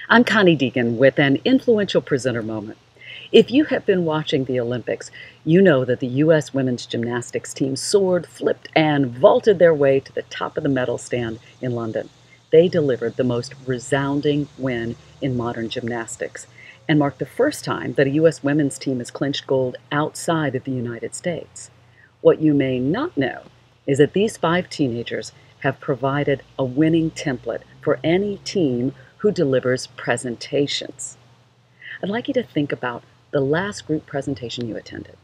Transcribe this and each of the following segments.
I'm Connie Deegan with an influential presenter moment. If you have been watching the Olympics, you know that the U.S. women's gymnastics team soared, flipped, and vaulted their way to the top of the medal stand in London. They delivered the most resounding win in modern gymnastics and marked the first time that a U.S. women's team has clinched gold outside of the United States. What you may not know is that these 5 teenagers have provided a winning template for any team who delivers presentations. I'd like you to think about the last group presentation you attended.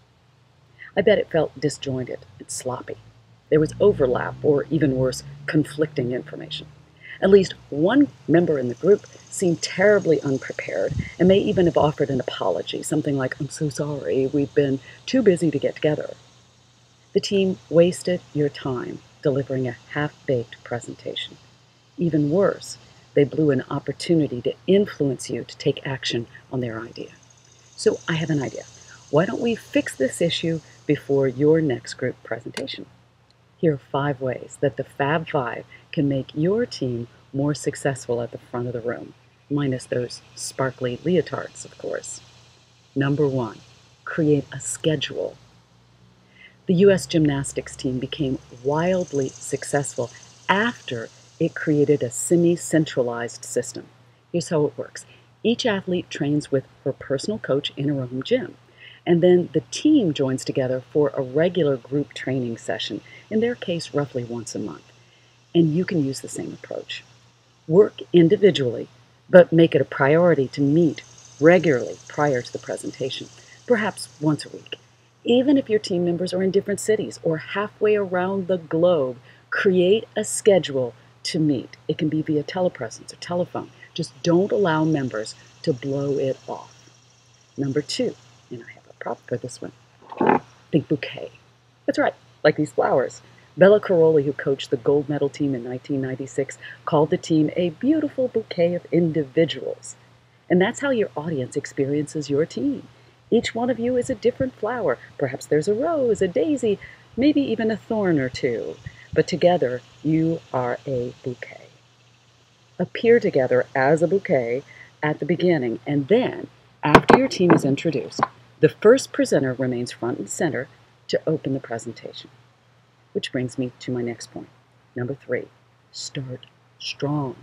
I bet it felt disjointed and sloppy. There was overlap, or even worse, conflicting information. At least one member in the group seemed terribly unprepared and may even have offered an apology, something like, "I'm so sorry, we've been too busy to get together." The team wasted your time delivering a half-baked presentation. Even worse, they blew an opportunity to influence you to take action on their idea. So I have an idea. Why don't we fix this issue before your next group presentation? Here are 5 ways that the Fab Five can make your team more successful at the front of the room, minus those sparkly leotards, of course. Number 1, create a schedule. The U.S. gymnastics team became wildly successful after it created a semi-centralized system. Here's how it works. Each athlete trains with her personal coach in her own gym, and then the team joins together for a regular group training session, in their case roughly once a month. And you can use the same approach. Work individually, but make it a priority to meet regularly prior to the presentation, perhaps once a week. Even if your team members are in different cities or halfway around the globe, create a schedule to meet. It can be via telepresence or telephone. Just don't allow members to blow it off. Number 2, and I have a prop for this one, think bouquet. That's right, like these flowers. Bella Caroli, who coached the gold medal team in 1996, called the team a beautiful bouquet of individuals. And that's how your audience experiences your team. Each one of you is a different flower. Perhaps there's a rose, a daisy, maybe even a thorn or two. But together, you are a bouquet. Appear together as a bouquet at the beginning, and then, after your team is introduced, the first presenter remains front and center to open the presentation. Which brings me to my next point. Number 3, start strong.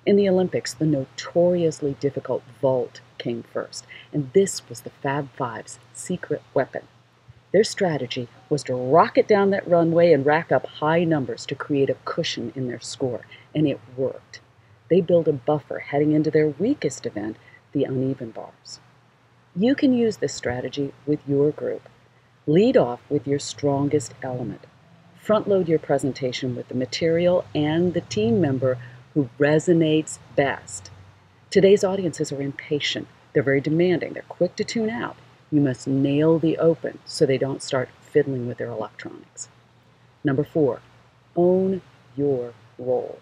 In the Olympics, the notoriously difficult vault came first, and this was the Fab Five's secret weapon. Their strategy was to rocket down that runway and rack up high numbers to create a cushion in their score, and it worked. They built a buffer heading into their weakest event, the uneven bars. You can use this strategy with your group. Lead off with your strongest element. Front-load your presentation with the material and the team member who resonates best. Today's audiences are impatient. They're very demanding. They're quick to tune out. You must nail the open so they don't start fiddling with their electronics. Number 4, own your role.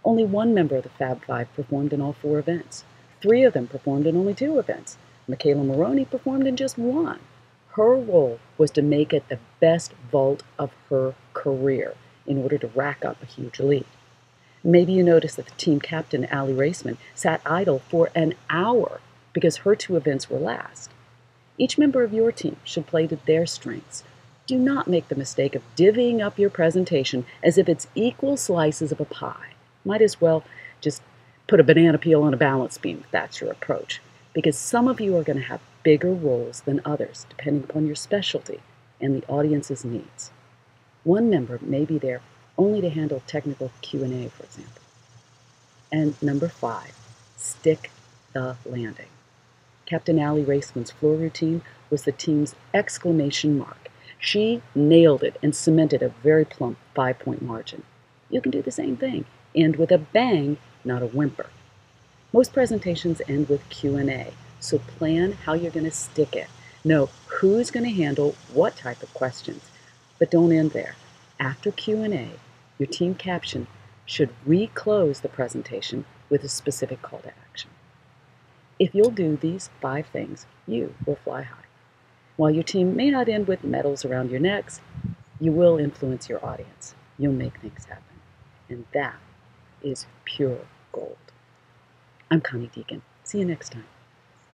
Only one member of the Fab Five performed in all 4 events. 3 of them performed in only 2 events. McKayla Maroney performed in just 1. Her role was to make it the best vault of her career in order to rack up a huge lead. Maybe you noticed that the team captain, Aly Raisman, sat idle for an hour because her 2 events were last. Each member of your team should play to their strengths. Do not make the mistake of divvying up your presentation as if it's equal slices of a pie. Might as well just put a banana peel on a balance beam if that's your approach, because some of you are going to have bigger roles than others, depending upon your specialty and the audience's needs. One member may be there only to handle technical Q&A, for example. And number 5, stick the landing. Captain Aly Raisman's floor routine was the team's exclamation mark. She nailed it and cemented a very plump 5-point margin. You can do the same thing. End with a bang, not a whimper. Most presentations end with Q&A, so plan how you're going to stick it. Know who's going to handle what type of questions. But don't end there. After Q&A, your team caption should reclose the presentation with a specific call to action. If you'll do these 5 things, you will fly high. While your team may not end with medals around your necks, you will influence your audience. You'll make things happen. And that is pure gold. I'm Connie Deacon. See you next time.